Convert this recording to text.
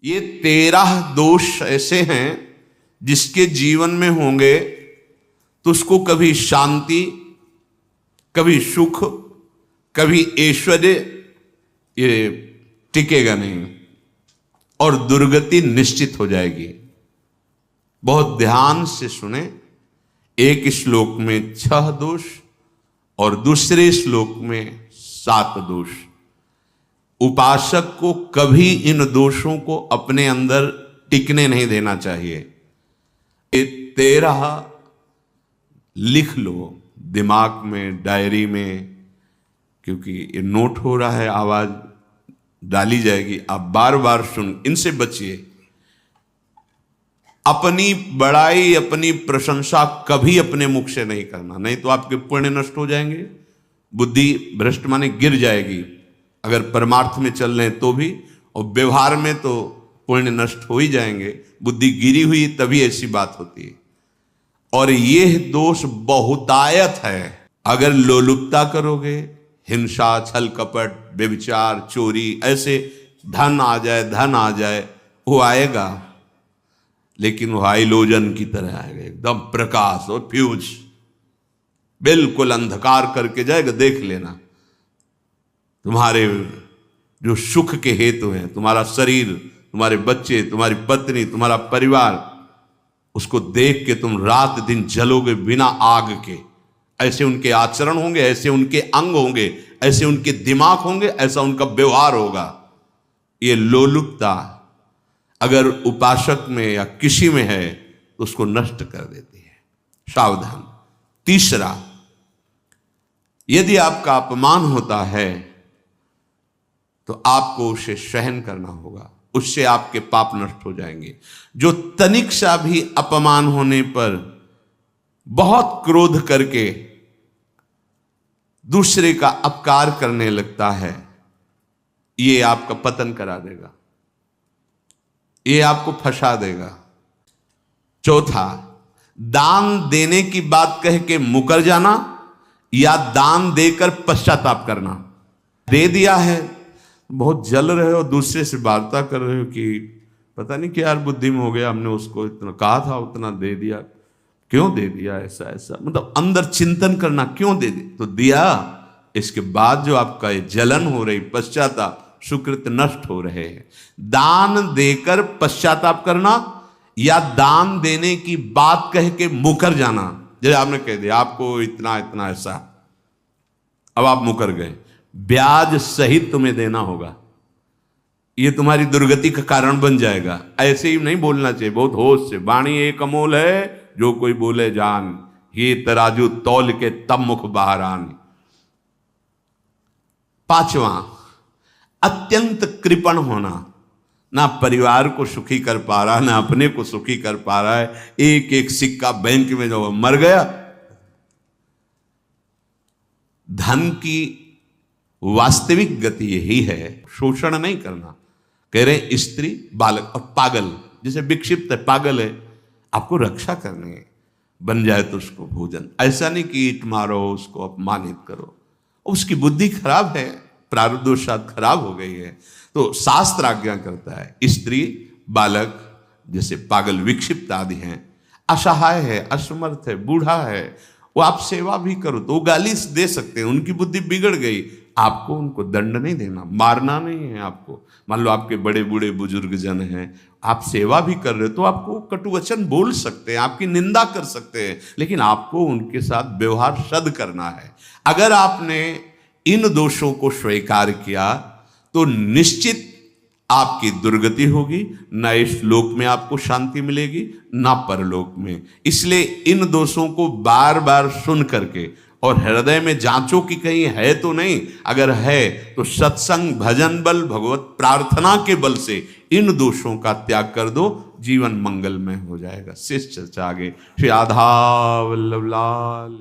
ये 13 दोष ऐसे हैं जिसके जीवन में होंगे तो उसको कभी शांति, कभी सुख, कभी ऐश्वर्य ये टिकेगा नहीं और दुर्गति निश्चित हो जाएगी। बहुत ध्यान से सुने। एक श्लोक में 6 दोष और दूसरे श्लोक में 7 दोष। उपासक को कभी इन दोषों को अपने अंदर टिकने नहीं देना चाहिए। ये 13 लिख लो दिमाग में, डायरी में, क्योंकि ये नोट हो रहा है, आवाज डाली जाएगी, आप बार बार सुन, इनसे बचिए। अपनी बड़ाई, अपनी प्रशंसा कभी अपने मुख से नहीं करना, नहीं तो आपके पुण्य नष्ट हो जाएंगे, बुद्धि भ्रष्ट माने गिर जाएगी। अगर परमार्थ में चल रहे हैं तो भी, और व्यवहार में तो पुण्य नष्ट हो ही जाएंगे। बुद्धि गिरी हुई तभी ऐसी बात होती है। और यह दोष बहुतायत है। अगर लोलुपता करोगे, हिंसा, छल कपट, व्यभिचार, चोरी, ऐसे धन आ जाए, वो आएगा, लेकिन वो हाइलोजन की तरह आएगा, एकदम प्रकाश और फ्यूज, बिल्कुल अंधकार करके जाएगा। देख लेना, तुम्हारे जो सुख के हेतु हैं, तुम्हारा शरीर, तुम्हारे बच्चे, तुम्हारी पत्नी, तुम्हारा परिवार, उसको देख के तुम रात दिन जलोगे बिना आग के। ऐसे उनके आचरण होंगे, ऐसे उनके अंग होंगे, ऐसे उनके दिमाग होंगे, ऐसा उनका व्यवहार होगा। ये लोलुपता अगर उपासक में या किसी में है तो उसको नष्ट कर देती है। सावधान। तीसरा, यदि आपका अपमान होता है तो आपको उसे सहन करना होगा, उससे आपके पाप नष्ट हो जाएंगे। जो तनिक सा भी अपमान होने पर बहुत क्रोध करके दूसरे का अपकार करने लगता है, ये आपका पतन करा देगा, ये आपको फंसा देगा। चौथा, दान देने की बात कह के मुकर जाना या दान देकर पश्चाताप करना। दे दिया है, बहुत जल रहे हो, दूसरे से वार्ता कर रहे हो कि पता नहीं क्या यार बुद्धि में हो गया, हमने उसको इतना कहा था, उतना दे दिया, क्यों दे दिया, ऐसा ऐसा, मतलब अंदर चिंतन करना, क्यों दे दी तो दिया। इसके बाद जो आपका ये जलन हो रही, पश्चाताप, सुकृत नष्ट हो रहे हैं। दान देकर पश्चाताप करना या दान देने की बात कह के मुकर जाना। जैसे आपने कह दिया आपको इतना इतना ऐसा, अब आप मुकर गए, ब्याज सहित तुम्हें देना होगा, ये तुम्हारी दुर्गति का कारण बन जाएगा। ऐसे ही नहीं बोलना चाहिए, बहुत होश से। वाणी एक अमोल है, जो कोई बोले जान, ये तराजू तौल के तब मुख बाहर आन। 5वां, अत्यंत कृपण होना, ना परिवार को सुखी कर पा रहा, ना अपने को सुखी कर पा रहा है। एक एक सिक्का बैंक में जो मर गया। धन की वास्तविक गति यही है, शोषण नहीं करना। कह रहे स्त्री, बालक और पागल, जैसे विक्षिप्त है, पागल है, आपको रक्षा करनी है, बन जाए तो उसको भोजन। ऐसा नहीं कि ईंट मारो, उसको अपमानित करो, उसकी बुद्धि खराब है, प्रारब्धवशात खराब हो गई है। तो शास्त्र आज्ञा करता है, स्त्री, बालक, जैसे पागल, विक्षिप्त आदि हैं, असहाय है, असमर्थ है, बूढ़ा है, वो आप सेवा भी करो तो वो गाली दे सकते हैं, उनकी बुद्धि बिगड़ गई, आपको उनको दंड नहीं देना, मारना नहीं है आपको। मान लो आपके बड़े बूढ़े बुजुर्ग जन हैं, आप सेवा भी कर रहे हो तो आपको कटु वचन बोल सकते हैं, आपकी निंदा कर सकते हैं, लेकिन आपको उनके साथ व्यवहार सद करना है। अगर आपने इन दोषों को स्वीकार किया तो निश्चित आपकी दुर्गति होगी, ना इस लोक में आपको शांति मिलेगी, ना परलोक में। इसलिए इन दोषों को बार बार सुन करके और हृदय में जांचो कि कहीं है तो नहीं। अगर है तो सत्संग, भजन बल, भगवत प्रार्थना के बल से इन दोषों का त्याग कर दो, जीवन मंगलमय हो जाएगा। शेष चर्चा आगे। श्री राधा वल्लभ लाल।